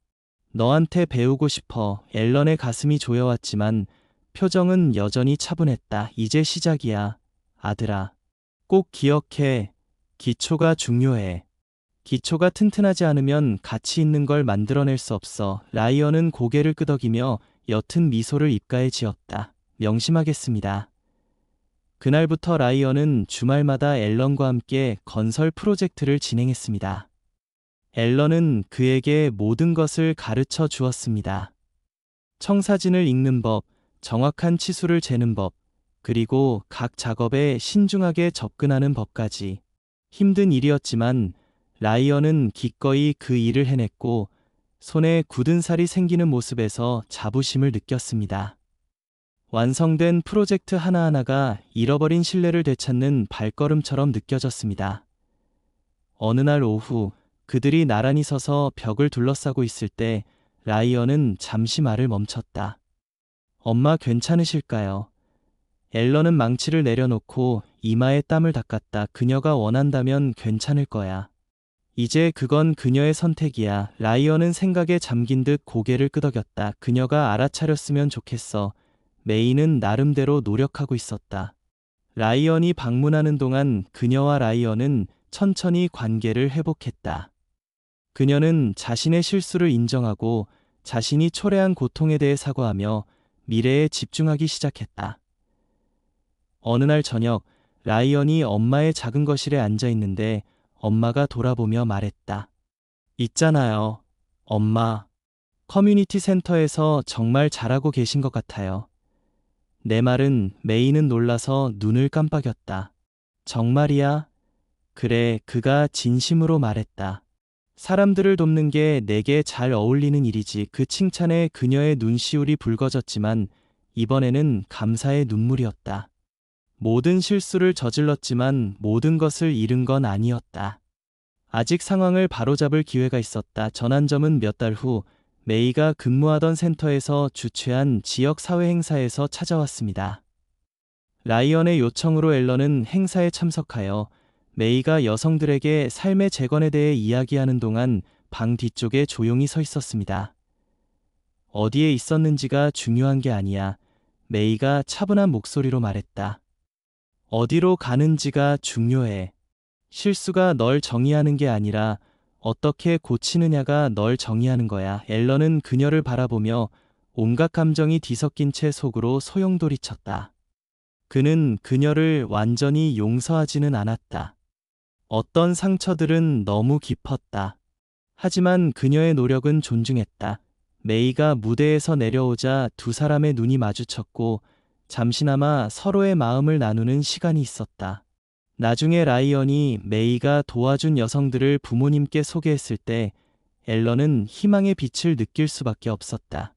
너한테 배우고 싶어. 앨런의 가슴이 조여왔지만 표정은 여전히 차분했다. 이제 시작이야. 아들아. 꼭 기억해. 기초가 중요해. 기초가 튼튼하지 않으면 가치 있는 걸 만들어낼 수 없어. 라이언은 고개를 끄덕이며 옅은 미소를 입가에 지었다. 명심하겠습니다. 그날부터 라이언은 주말마다 앨런과 함께 건설 프로젝트를 진행했습니다. 앨런은 그에게 모든 것을 가르쳐 주었습니다. 청사진을 읽는 법, 정확한 치수를 재는 법, 그리고 각 작업에 신중하게 접근하는 법까지. 힘든 일이었지만 라이언은 기꺼이 그 일을 해냈고 손에 굳은 살이 생기는 모습에서 자부심을 느꼈습니다. 완성된 프로젝트 하나하나가 잃어버린 신뢰를 되찾는 발걸음처럼 느껴졌습니다. 어느 날 오후 그들이 나란히 서서 벽을 둘러싸고 있을 때 라이언은 잠시 말을 멈췄다. 엄마 괜찮으실까요? 앨런은 망치를 내려놓고 이마에 땀을 닦았다. 그녀가 원한다면 괜찮을 거야. 이제 그건 그녀의 선택이야. 라이언은 생각에 잠긴 듯 고개를 끄덕였다. 그녀가 알아차렸으면 좋겠어. 메이는 나름대로 노력하고 있었다. 라이언이 방문하는 동안 그녀와 라이언은 천천히 관계를 회복했다. 그녀는 자신의 실수를 인정하고 자신이 초래한 고통에 대해 사과하며 미래에 집중하기 시작했다. 어느 날 저녁, 라이언이 엄마의 작은 거실에 앉아 있는데 엄마가 돌아보며 말했다. 있잖아요, 엄마. 커뮤니티 센터에서 정말 잘하고 계신 것 같아요. 내 말은 메이는 놀라서 눈을 깜빡였다. 정말이야? 그래, 그가 진심으로 말했다. 사람들을 돕는 게 내게 잘 어울리는 일이지. 그 칭찬에 그녀의 눈시울이 붉어졌지만 이번에는 감사의 눈물이었다. 모든 실수를 저질렀지만 모든 것을 잃은 건 아니었다. 아직 상황을 바로잡을 기회가 있었다. 전환점은 몇 달 후 메이가 근무하던 센터에서 주최한 지역 사회 행사에서 찾아왔습니다. 라이언의 요청으로 앨런은 행사에 참석하여 메이가 여성들에게 삶의 재건에 대해 이야기하는 동안 방 뒤쪽에 조용히 서 있었습니다. 어디에 있었는지가 중요한 게 아니야. 메이가 차분한 목소리로 말했다. 어디로 가는지가 중요해. 실수가 널 정의하는 게 아니라 어떻게 고치느냐가 널 정의하는 거야. 앨런은 그녀를 바라보며 온갖 감정이 뒤섞인 채 속으로 소용돌이쳤다. 그는 그녀를 완전히 용서하지는 않았다. 어떤 상처들은 너무 깊었다. 하지만 그녀의 노력은 존중했다. 메이가 무대에서 내려오자 두 사람의 눈이 마주쳤고 잠시나마 서로의 마음을 나누는 시간이 있었다. 나중에 라이언이 메이가 도와준 여성들을 부모님께 소개했을 때 앨런은 희망의 빛을 느낄 수밖에 없었다.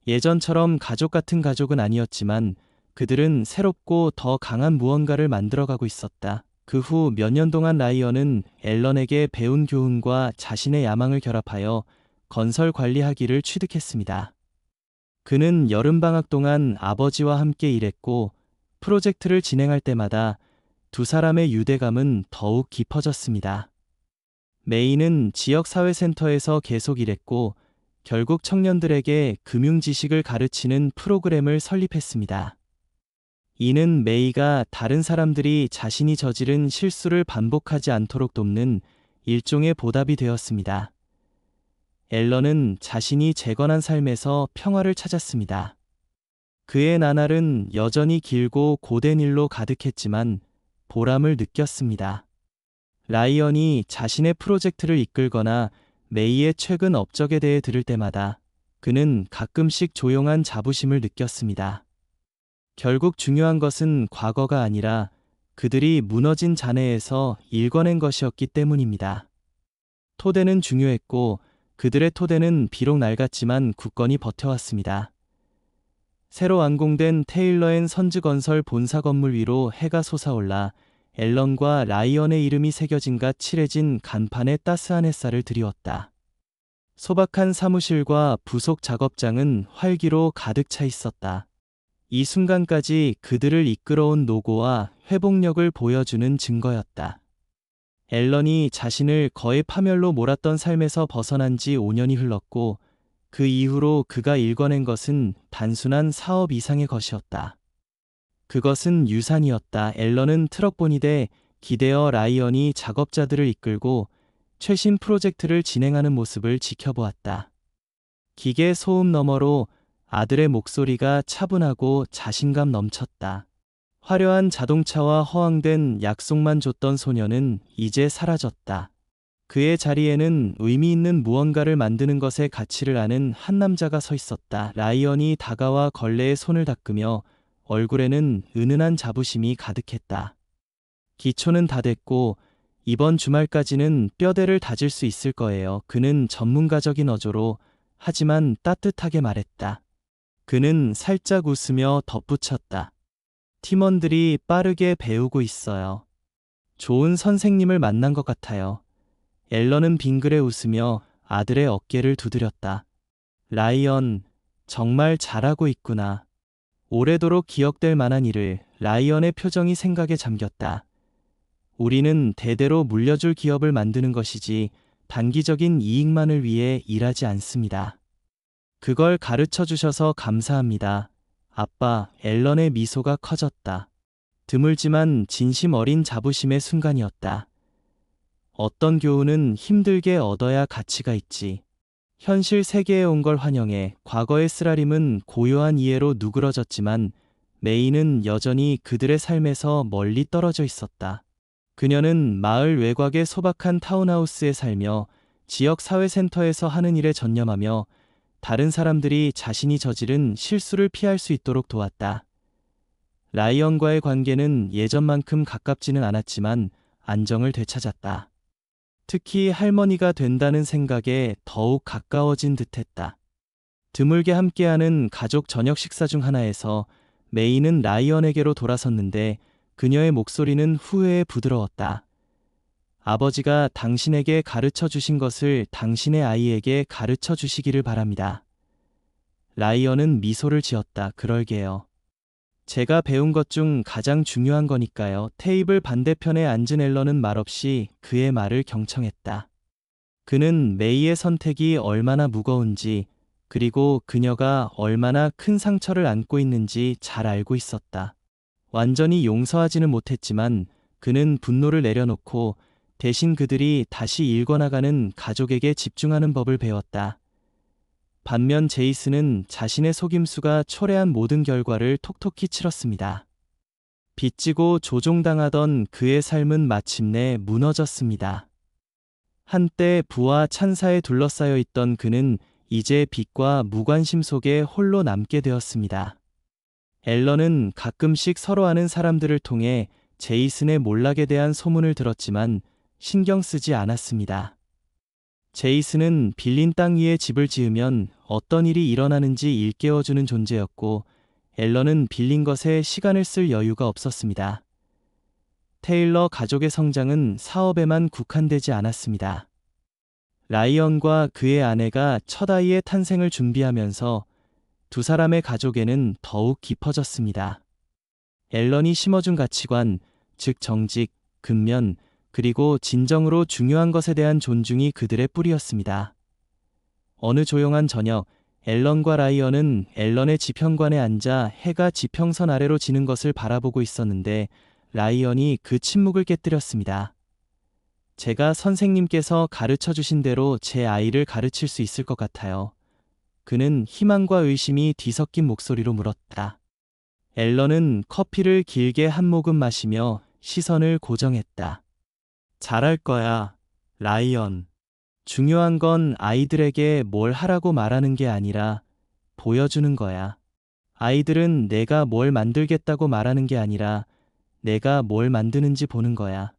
예전처럼 가족 같은 가족은 아니었지만 그들은 새롭고 더 강한 무언가를 만들어가고 있었다. 그 후 몇 년 동안 라이언은 앨런에게 배운 교훈과 자신의 야망을 결합하여 건설 관리학위를 취득했습니다. 그는 여름방학 동안 아버지와 함께 일했고 프로젝트를 진행할 때마다 두 사람의 유대감은 더욱 깊어졌습니다. 메이는 지역사회센터에서 계속 일했고 결국 청년들에게 금융 지식을 가르치는 프로그램을 설립했습니다. 이는 메이가 다른 사람들이 자신이 저지른 실수를 반복하지 않도록 돕는 일종의 보답이 되었습니다. 앨런은 자신이 재건한 삶에서 평화를 찾았습니다. 그의 나날은 여전히 길고 고된 일로 가득했지만 보람을 느꼈습니다. 라이언이 자신의 프로젝트를 이끌거나 메이의 최근 업적에 대해 들을 때마다 그는 가끔씩 조용한 자부심을 느꼈습니다. 결국 중요한 것은 과거가 아니라 그들이 무너진 잔해에서 일궈낸 것이었기 때문입니다. 토대는 중요했고 그들의 토대는 비록 낡았지만 굳건히 버텨왔습니다. 새로 완공된 테일러 앤 선즈 건설 본사 건물 위로 해가 솟아올라 앨런과 라이언의 이름이 새겨진가 칠해진 간판에 따스한 햇살을 드리웠다. 소박한 사무실과 부속 작업장은 활기로 가득 차 있었다. 이 순간까지 그들을 이끌어온 노고와 회복력을 보여주는 증거였다. 앨런이 자신을 거의 파멸로 몰았던 삶에서 벗어난 지 5년이 흘렀고 그 이후로 그가 일궈낸 것은 단순한 사업 이상의 것이었다. 그것은 유산이었다. 앨런은 트럭 보닛에 기대어 라이언이 작업자들을 이끌고 최신 프로젝트를 진행하는 모습을 지켜보았다. 기계 소음 너머로 아들의 목소리가 차분하고 자신감 넘쳤다. 화려한 자동차와 허황된 약속만 줬던 소녀는 이제 사라졌다. 그의 자리에는 의미 있는 무언가를 만드는 것의 가치를 아는 한 남자가 서 있었다. 라이언이 다가와 걸레에 손을 닦으며 얼굴에는 은은한 자부심이 가득했다. 기초는 다 됐고 이번 주말까지는 뼈대를 다질 수 있을 거예요. 그는 전문가적인 어조로 하지만 따뜻하게 말했다. 그는 살짝 웃으며 덧붙였다. 팀원들이 빠르게 배우고 있어요. 좋은 선생님을 만난 것 같아요. 앨런은 빙그레 웃으며 아들의 어깨를 두드렸다. 라이언, 정말 잘하고 있구나. 오래도록 기억될 만한 일을. 라이언의 표정이 생각에 잠겼다. 우리는 대대로 물려줄 기업을 만드는 것이지 단기적인 이익만을 위해 일하지 않습니다. 그걸 가르쳐 주셔서 감사합니다. 아빠. 앨런의 미소가 커졌다. 드물지만 진심 어린 자부심의 순간이었다. 어떤 교훈은 힘들게 얻어야 가치가 있지. 현실 세계에 온 걸 환영해. 과거의 쓰라림은 고요한 이해로 누그러졌지만 메이는 여전히 그들의 삶에서 멀리 떨어져 있었다. 그녀는 마을 외곽의 소박한 타운하우스에 살며 지역 사회센터에서 하는 일에 전념하며 다른 사람들이 자신이 저지른 실수를 피할 수 있도록 도왔다. 라이언과의 관계는 예전만큼 가깝지는 않았지만 안정을 되찾았다. 특히 할머니가 된다는 생각에 더욱 가까워진 듯했다. 드물게 함께하는 가족 저녁 식사 중 하나에서 메이는 라이언에게로 돌아섰는데 그녀의 목소리는 후회에 부드러웠다. 아버지가 당신에게 가르쳐 주신 것을 당신의 아이에게 가르쳐 주시기를 바랍니다. 라이언은 미소를 지었다. 그럴게요. 제가 배운 것 중 가장 중요한 거니까요. 테이블 반대편에 앉은 앨런은 말없이 그의 말을 경청했다. 그는 메이의 선택이 얼마나 무거운지 그리고 그녀가 얼마나 큰 상처를 안고 있는지 잘 알고 있었다. 완전히 용서하지는 못했지만 그는 분노를 내려놓고 대신 그들이 다시 일궈나가는 가족에게 집중하는 법을 배웠다. 반면 제이슨은 자신의 속임수가 초래한 모든 결과를 톡톡히 치렀습니다. 빚지고 조종당하던 그의 삶은 마침내 무너졌습니다. 한때 부와 찬사에 둘러싸여 있던 그는 이제 빚과 무관심 속에 홀로 남게 되었습니다. 앨런은 가끔씩 서로 아는 사람들을 통해 제이슨의 몰락에 대한 소문을 들었지만 신경 쓰지 않았습니다. 제이슨은 빌린 땅 위에 집을 지으면 어떤 일이 일어나는지 일깨워주는 존재였고 앨런은 빌린 것에 시간을 쓸 여유가 없었습니다. 테일러 가족의 성장은 사업에만 국한되지 않았습니다. 라이언과 그의 아내가 첫 아이의 탄생을 준비하면서 두 사람의 가족에는 더욱 깊어졌습니다. 앨런이 심어준 가치관, 즉 정직, 근면, 그리고 진정으로 중요한 것에 대한 존중이 그들의 뿌리였습니다. 어느 조용한 저녁, 앨런과 라이언은 앨런의 지평관에 앉아 해가 지평선 아래로 지는 것을 바라보고 있었는데 라이언이 그 침묵을 깨뜨렸습니다. 제가 선생님께서 가르쳐 주신 대로 제 아이를 가르칠 수 있을 것 같아요. 그는 희망과 의심이 뒤섞인 목소리로 물었다. 앨런은 커피를 길게 한 모금 마시며 시선을 고정했다. 잘할 거야, 라이언. 중요한 건 아이들에게 뭘 하라고 말하는 게 아니라 보여주는 거야. 아이들은 내가 뭘 만들겠다고 말하는 게 아니라 내가 뭘 만드는지 보는 거야.